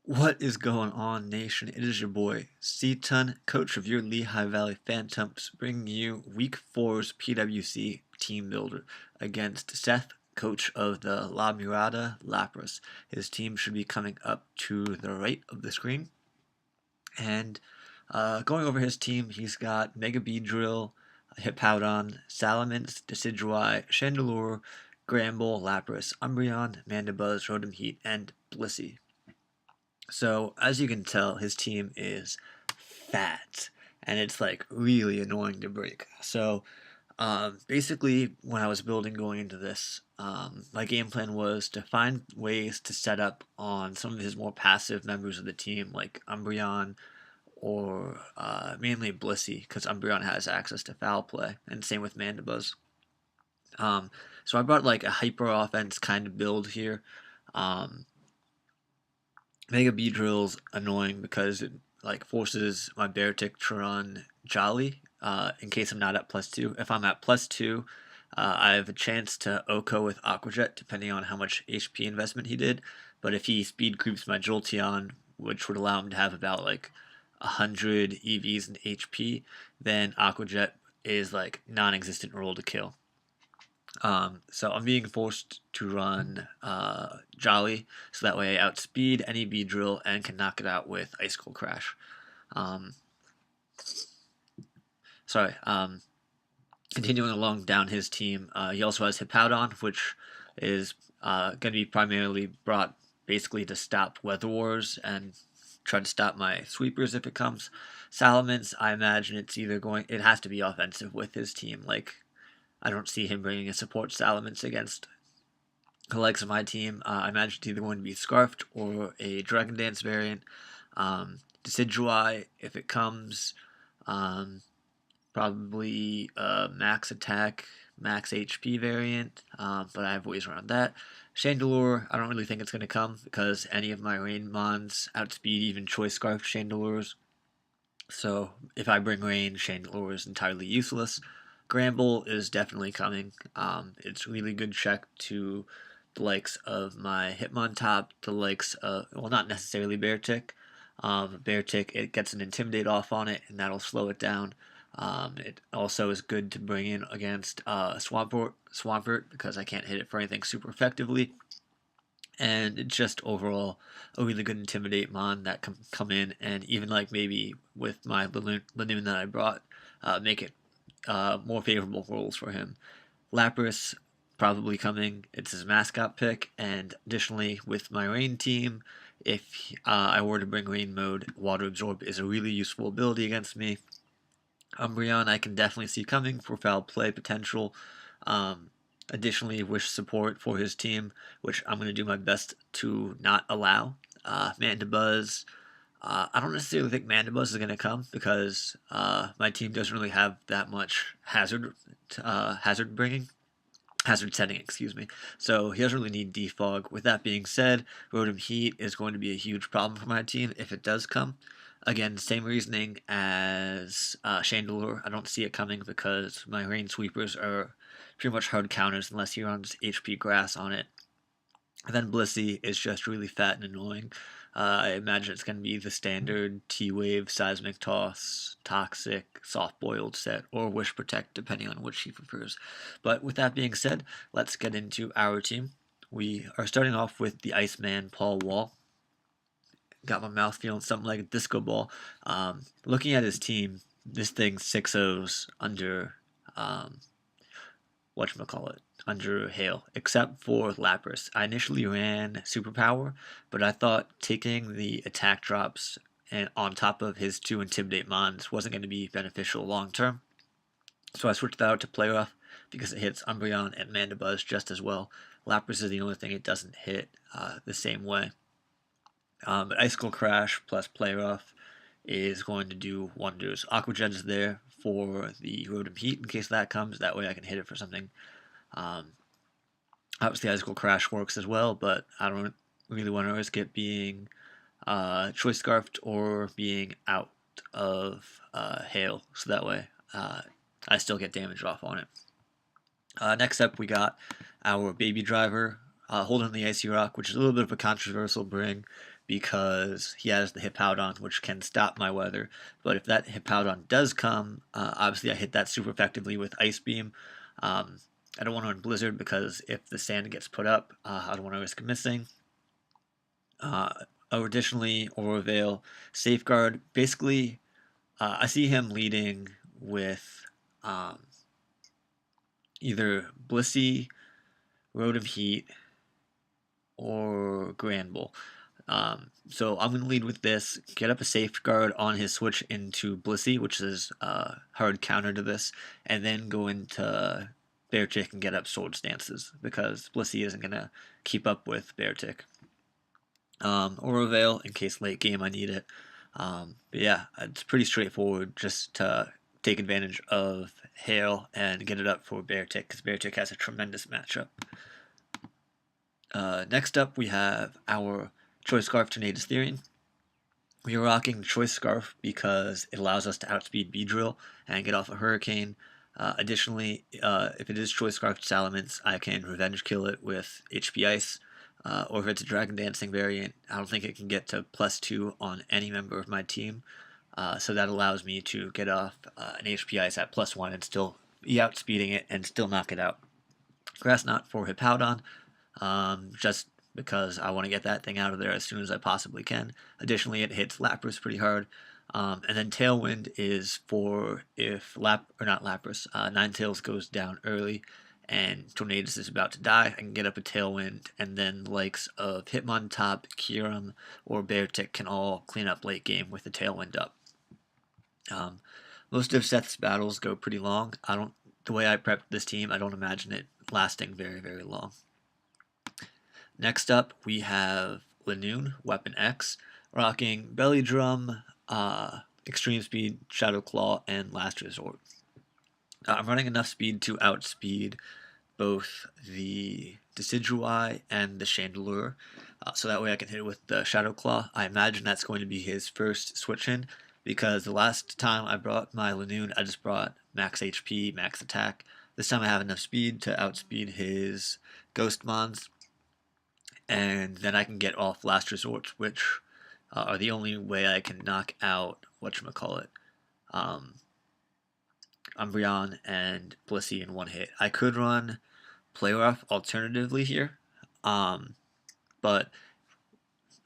What is going on, Nation? It is your boy, C-Ton, coach of your Lehigh Valley Phantoms, bringing you Week 4's PWC Team Builder against Seth, coach of the Mirada, Lapras. His team should be coming up to the right of the screen. And going over his team, he's got Mega Beedrill, Hippowdon, Salamence, Decidueye, Chandelure, Gramble, Lapras, Umbreon, Mandibuzz, Rotom Heat, and Blissey. So, as you can tell, his team is fat, and it's like really annoying to break. So, basically, when I was building going into this, my game plan was to find ways to set up on some of his more passive members of the team, like Umbreon or mainly Blissey, because Umbreon has access to foul play, and same with Mandibuzz. So I brought like a hyper offense kind of build here. Um, Mega Beedrill's annoying because it like forces my Beartic to run Jolly in case I'm not at +2. If I'm at +2, I have a chance to OHKO with Aqua Jet depending on how much HP investment he did. But if he speed creeps my Jolteon, which would allow him to have about like 100 EVs and HP, then Aqua Jet is like non-existent roll to kill. So I'm being forced to run Jolly, so that way I outspeed any Beedrill and can knock it out with Icicle Crash. Um, sorry, continuing along down his team, he also has Hippowdon, which is going to be primarily brought basically to stop Weather Wars and try to stop my sweepers if it comes. Salamence, I imagine it has to be offensive with his team. Like, I don't see him bringing a support Salamence against the likes of my team. I imagine it's either going to be Scarfed or a Dragon Dance variant. Decidueye, if it comes, probably a Max Attack, Max HP variant, but I have ways around that. Chandelure, I don't really think it's going to come because any of my Rain Mons outspeed even Choice Scarf Chandelures. So if I bring Rain, Chandelure is entirely useless. Gramble is definitely coming. It's really good check to the likes of my Hitmontop, the likes of, well, not necessarily Beartic. Beartic, it gets an Intimidate off on it, and that'll slow it down. It also is good to bring in against Swampert because I can't hit it for anything super effectively. And it's just overall a really good Intimidate mon that can come in and even like maybe with my Lanoon that I brought, make it more favorable rolls for him. Lapras probably coming. It's his mascot pick, and additionally with my Rain team, if I were to bring Rain mode, Water Absorb is a really useful ability against me. Umbreon I can definitely see coming for foul play potential. Additionally, wish support for his team, which I'm going to do my best to not allow. Mandibuzz, I don't necessarily think Mandibuzz is going to come because my team doesn't really have that much hazard setting, excuse me. So he doesn't really need defog. With that being said, Rotom Heat is going to be a huge problem for my team if it does come. Again, same reasoning as Chandelure. I don't see it coming because my Rain Sweepers are pretty much hard counters unless he runs HP Grass on it. And then Blissey is just really fat and annoying. I imagine it's going to be the standard T-Wave, Seismic Toss, Toxic, Soft Boiled set, or Wish Protect, depending on which he prefers. But with that being said, let's get into our team. We are starting off with the Iceman, Paul Wall. Got my mouth feeling something like a disco ball. Looking at his team, this thing's 6-0s under whatchamacallit, under Hail, except for Lapras. I initially ran Superpower, but I thought taking the attack drops and on top of his 2 Intimidate Mons wasn't going to be beneficial long term. So I switched that out to Play Rough because it hits Umbreon and Mandibuzz just as well. Lapras is the only thing it doesn't hit the same way. But Icicle Crash plus Play Rough is going to do wonders. Aqua Jet is there for the Rotom Heat in case that comes. That way I can hit it for something. Obviously, Icicle Crash works as well, but I don't really want to risk it being Choice Scarfed or being out of Hail, so that way I still get damage off on it. Next up, we got our Baby Driver, holding the Icy Rock, which is a little bit of a controversial bring because he has the Hippowdon, which can stop my weather. But if that Hippowdon does come, obviously I hit that super effectively with Ice Beam. I don't want to run Blizzard because if the stand gets put up, I don't want to risk missing. Additionally, Aura Veil, Safeguard. Basically, I see him leading with either Blissey, Road of Heat, or Granbull. So I'm going to lead with this, get up a Safeguard on his switch into Blissey, which is a hard counter to this, and then go into Beartick and get up Sword Stances, because Blissey isn't going to keep up with Beartick. Aura Veil, in case late game I need it. But yeah, it's pretty straightforward, just to take advantage of Hail and get it up for Beartick, because Beartick has a tremendous matchup. Next up, we have our Choice Scarf Tornadus Theory. We are rocking Choice Scarf because it allows us to outspeed Beedrill and get off a Hurricane. Additionally, if it is Choice Scarf Salamence, I can Revenge Kill it with HP Ice. Or if it's a Dragon Dancing variant, I don't think it can get to +2 on any member of my team. So that allows me to get off an HP Ice at +1 and still be outspeeding it and still knock it out. Grass Knot for Hippowdon, just because I want to get that thing out of there as soon as I possibly can. Additionally, it hits Lapras pretty hard. And then Tailwind is for if Lapras, Ninetales goes down early and Tornadus is about to die, I can get up a Tailwind, and then the likes of Hitmontop, Kyurem, or Beartick can all clean up late game with the Tailwind up. Most of Seth's battles go pretty long. The way I prepped this team, I don't imagine it lasting very, very long. Next up, we have Lanoon, Weapon X, rocking Belly Drum, Extreme Speed, Shadow Claw, and Last Resort. I'm running enough speed to outspeed both the Decidueye and the Chandelure, so that way I can hit it with the Shadow Claw. I imagine that's going to be his first switch in, because the last time I brought my Lanoon, I just brought max HP, max attack. This time I have enough speed to outspeed his Ghostmons, and then I can get off Last Resorts, which are the only way I can knock out whatchamacallit, Umbreon and Blissey in one hit. I could run Play Rough alternatively here, but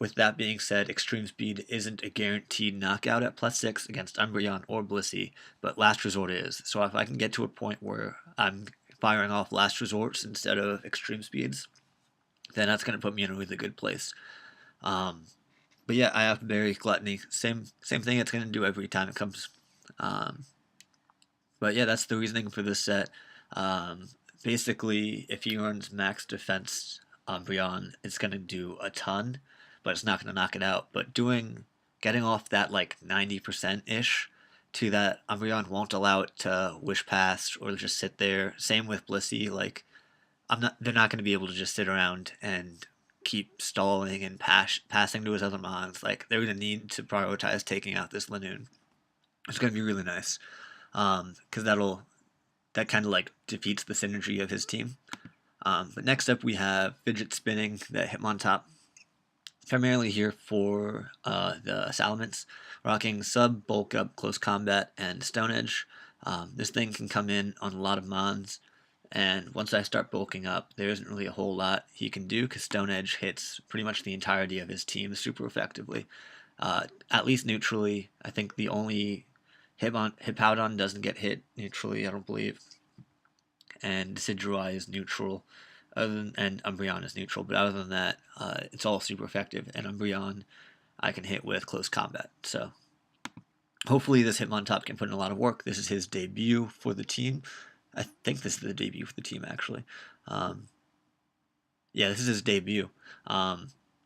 with that being said, Extreme Speed isn't a guaranteed knockout at +6 against Umbreon or Blissey, but Last Resort is. So if I can get to a point where I'm firing off Last Resorts instead of Extreme Speeds, then that's going to put me in a really good place. But yeah, I have to bury Gluttony. Same thing it's going to do every time it comes. But yeah, that's the reasoning for this set. Basically, if he runs max defense Umbreon, it's going to do a ton, but it's not going to knock it out. But getting off that like 90%-ish to that Umbreon won't allow it to wish past or just sit there. Same with Blissey. Like, they're not going to be able to just sit around and keep stalling and passing to his other mons. Like, they're going to need to prioritize taking out this Lanoon. It's going to be really nice, because that kind of like defeats the synergy of his team. But next up we have Fidget Spinning, the Hitmontop, primarily here for the Salamence, rocking Sub, Bulk Up, Close Combat, and Stone Edge. This thing can come in on a lot of mons, and once I start bulking up, there isn't really a whole lot he can do, because Stone Edge hits pretty much the entirety of his team super effectively. At least neutrally. I think the only Hippowdon doesn't get hit neutrally, I don't believe, and Decidueye is neutral, and Umbreon is neutral, but other than that, it's all super effective, and Umbreon I can hit with Close Combat. So hopefully this Hitmontop can put in a lot of work. This is his debut for the team. I think this is the debut for the team, actually. Yeah, this is his debut.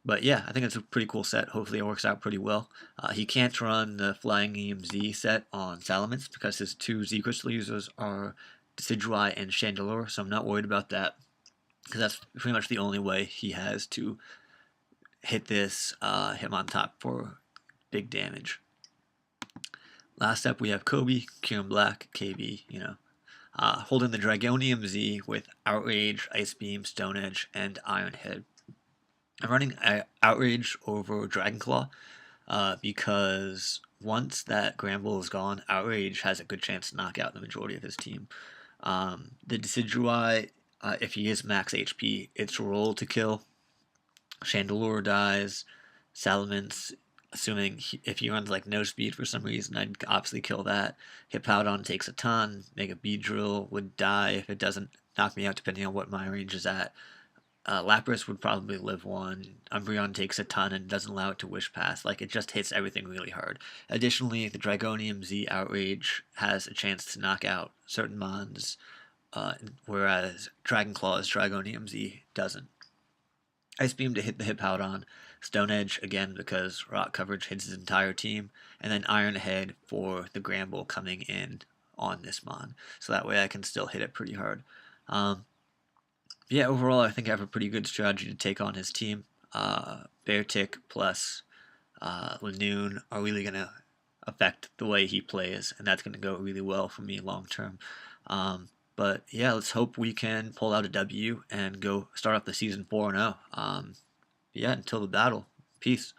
But yeah, I think it's a pretty cool set. Hopefully it works out pretty well. He can't run the Flying EMZ set on Salamence because his two Z Crystal users are Decidueye and Chandelure, so I'm not worried about that, because that's pretty much the only way he has to hit this Hitmontop for big damage. Last up we have Kobe, Kyurem Black, KB, holding the Dragonium Z with Outrage, Ice Beam, Stone Edge, and Iron Head. I'm running Outrage over Dragonclaw because once that Gramble is gone, Outrage has a good chance to knock out the majority of his team. The Decidueye, if he is max HP, it's roll to kill. Chandelure dies. Salamence, assuming if he runs like no speed for some reason, I'd obviously kill that. Hippowdon takes a ton. Mega Beedrill would die if it doesn't knock me out, depending on what my range is at. Lapras would probably live one. Umbreon takes a ton and doesn't allow it to Wish Pass. Like, it just hits everything really hard. Additionally, the Dragonium Z Outrage has a chance to knock out certain mons, whereas Dragonclaw's Dragonium Z doesn't. Ice Beam to hit the Hippowdon. Stone Edge, again, because rock coverage hits his entire team. And then Iron Head for the Gramble coming in on this mon. So that way I can still hit it pretty hard. Yeah, overall, I think I have a pretty good strategy to take on his team. Beartic plus Lanoon are really going to affect the way he plays, and that's going to go really well for me long term. But yeah, let's hope we can pull out a W and go start off the season 4-0. Yeah, until the battle. Peace.